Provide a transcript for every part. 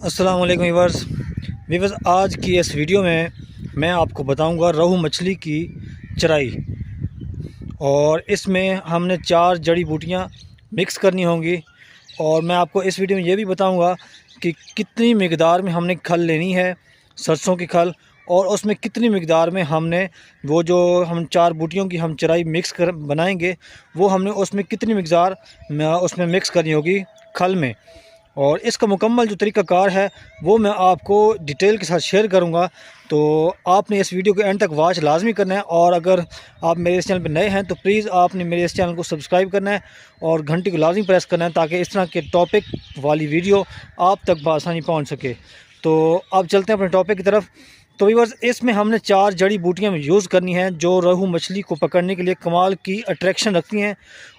अस्सलाम वालेकुम वीवर्स, आज की इस वीडियो में मैं आपको बताऊंगा रोहू मछली की चराई। और इसमें हमने 4 जड़ी बूटियां मिक्स करनी होंगी। और मैं आपको इस वीडियो में ये भी बताऊंगा कि कितनी मिकदार में हमने खल लेनी है, सरसों की खल, और उसमें कितनी मिकदार में हमने वो जो हम 4 बूटियों की हम चराई मिक्स कर बनाएंगे, वो हमने उसमें कितनी मिकदार उसमें मिक्स करनी होगी खल में। और इसका मुकम्मल जो तरीक़ाकार है वो मैं आपको डिटेल के साथ शेयर करूंगा। तो आपने इस वीडियो को एंड तक वॉच लाजमी करना है। और अगर आप मेरे इस चैनल पर नए हैं तो प्लीज़ आपने मेरे इस चैनल को सब्सक्राइब करना है और घंटी को लाजमी प्रेस करना है, ताकि इस तरह के टॉपिक वाली वीडियो आप तक बआसानी पहुँच सके। तो अब चलते हैं अपने टॉपिक की तरफ। तो व्यूअर्स, इसमें हमने 4 जड़ी बूटियाँ यूज़ करनी हैं जो रोहू मछली को पकड़ने के लिए कमाल की अट्रैक्शन रखती हैं।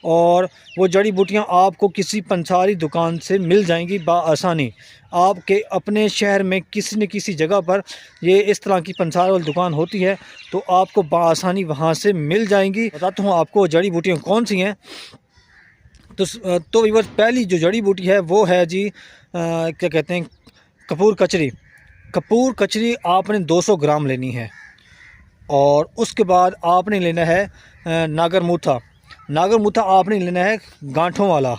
और वो जड़ी बूटियाँ आपको किसी पंसारी दुकान से मिल जाएंगी बआसानी। आपके अपने शहर में किसी न किसी जगह पर ये इस तरह की पंसार वाली दुकान होती है, तो आपको बआसानी वहाँ से मिल जाएंगी। बताता हूँ आपको जड़ी बूटियाँ कौन सी हैं। तो व्यूअर्स, पहली जो जड़ी बूटी है वो है जी क्या कहते हैं, कपूर कचरी। कपूर कचरी आपने 200 ग्राम लेनी है। और उसके बाद आपने लेना है नागर मूथा। नागर मूथा आपने लेना है गांठों वाला,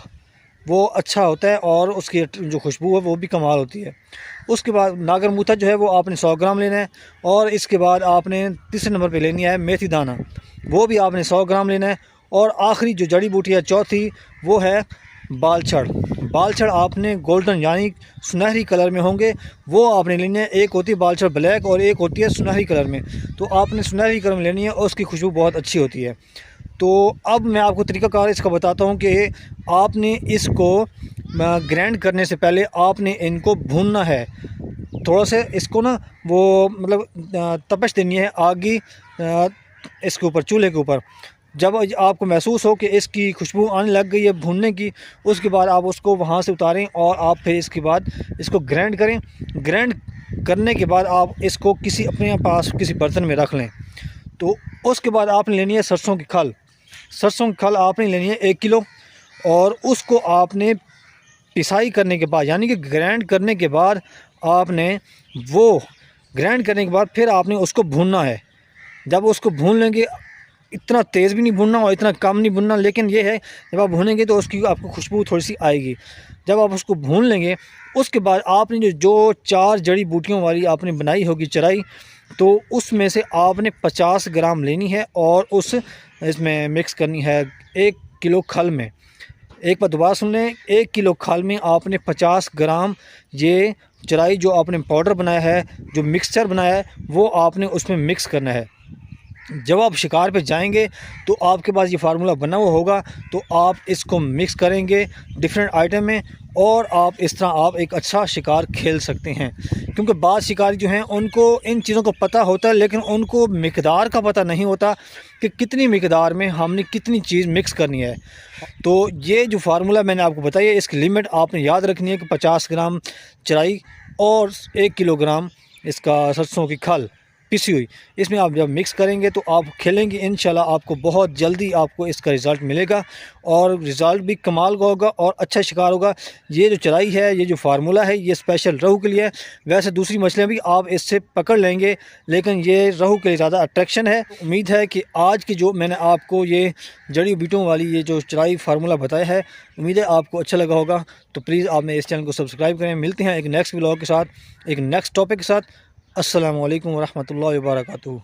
वो अच्छा होता है और उसकी जो खुशबू है वो भी कमाल होती है। उसके बाद नागर मूथा जो है वो आपने 100 ग्राम लेना है। और इसके बाद आपने तीसरे नंबर पे लेनी है मेथी दाना, वो भी आपने 100 ग्राम लेना है। और आखिरी जो जड़ी बूटी है चौथी, वो है बालछड़। बालछड़ आपने गोल्डन यानी सुनहरी कलर में होंगे, वो आपने लेनी है। एक होती है बालछड़ ब्लैक और एक होती है सुनहरी कलर में, तो आपने सुनहरी कलर में लेनी है और उसकी खुशबू बहुत अच्छी होती है। तो अब मैं आपको तरीक़ाकार इसका बताता हूँ कि आपने इसको ग्राइंड करने से पहले आपने इनको भूनना है। थोड़ा सा इसको ना वो मतलब तपश देनी है आगी इसके ऊपर, चूल्हे के ऊपर। जब आपको महसूस हो कि इसकी खुशबू आने लग गई है भूनने की, उसके बाद आप उसको वहाँ से उतारें और आप फिर इसके बाद इसको ग्राइंड करें। ग्राइंड करने के बाद आप इसको किसी अपने पास किसी बर्तन में रख लें। तो उसके बाद आपने लेनी है सरसों की खल। सरसों की खल आपने लेनी है 1 किलो। और उसको आपने पिसाई करने के बाद यानी कि ग्राइंड करने के बाद आपने वो ग्राइंड करने के बाद फिर आपने उसको भूनना है। जब उसको भून लेंगे, इतना तेज़ भी नहीं भुनना और इतना कम नहीं भुनना, लेकिन ये है जब आप भूनेंगे तो उसकी आपको खुशबू थोड़ी सी आएगी। जब आप उसको भून लेंगे, उसके बाद आपने जो 4 जड़ी बूटियों वाली आपने बनाई होगी चराई, तो उसमें से आपने 50 ग्राम लेनी है और इसमें मिक्स करनी है 1 किलो खल में। एक बार दोबारा सुन लें, 1 किलो खल में आपने 50 ग्राम ये चराई जो आपने पाउडर बनाया है, जो मिक्सचर बनाया है, वो आपने उसमें मिक्स करना है। जब आप शिकार पे जाएंगे तो आपके पास ये फार्मूला बना हुआ होगा, तो आप इसको मिक्स करेंगे डिफरेंट आइटम में और आप इस तरह आप एक अच्छा शिकार खेल सकते हैं। क्योंकि बाद शिकारी जो हैं उनको इन चीज़ों का पता होता है, लेकिन उनको मिकदार का पता नहीं होता कि कितनी मिकदार में हमने कितनी चीज़ मिक्स करनी है। तो ये जो फार्मूला मैंने आपको बताया, इसकी लिमिट आपने याद रखनी है कि 50 ग्राम चराई और 1 किलोग्राम इसका सरसों की खल पिसी हुई, इसमें आप जब मिक्स करेंगे तो आप खेलेंगे, इंशाल्लाह आपको बहुत जल्दी आपको इसका रिज़ल्ट मिलेगा और रिज़ल्ट भी कमाल का होगा और अच्छा शिकार होगा। ये जो चराई है, ये जो फार्मूला है, ये स्पेशल रोहू के लिए है। वैसे दूसरी मछलियाँ भी आप इससे पकड़ लेंगे, लेकिन ये रोहू के लिए ज़्यादा अट्रैक्शन है। उम्मीद है कि आज की जो मैंने आपको ये जड़ी बूटियों वाली ये जो चराई फार्मूला बताया है, उम्मीद है आपको अच्छा लगा होगा। तो प्लीज़ आप मेरे इस चैनल को सब्सक्राइब करें। मिलते हैं एक नेक्स्ट व्लॉग के साथ, एक नेक्स्ट टॉपिक के साथ। अस्सलामु अलैकुम वरहमतुल्लाहि वबरकातुहू।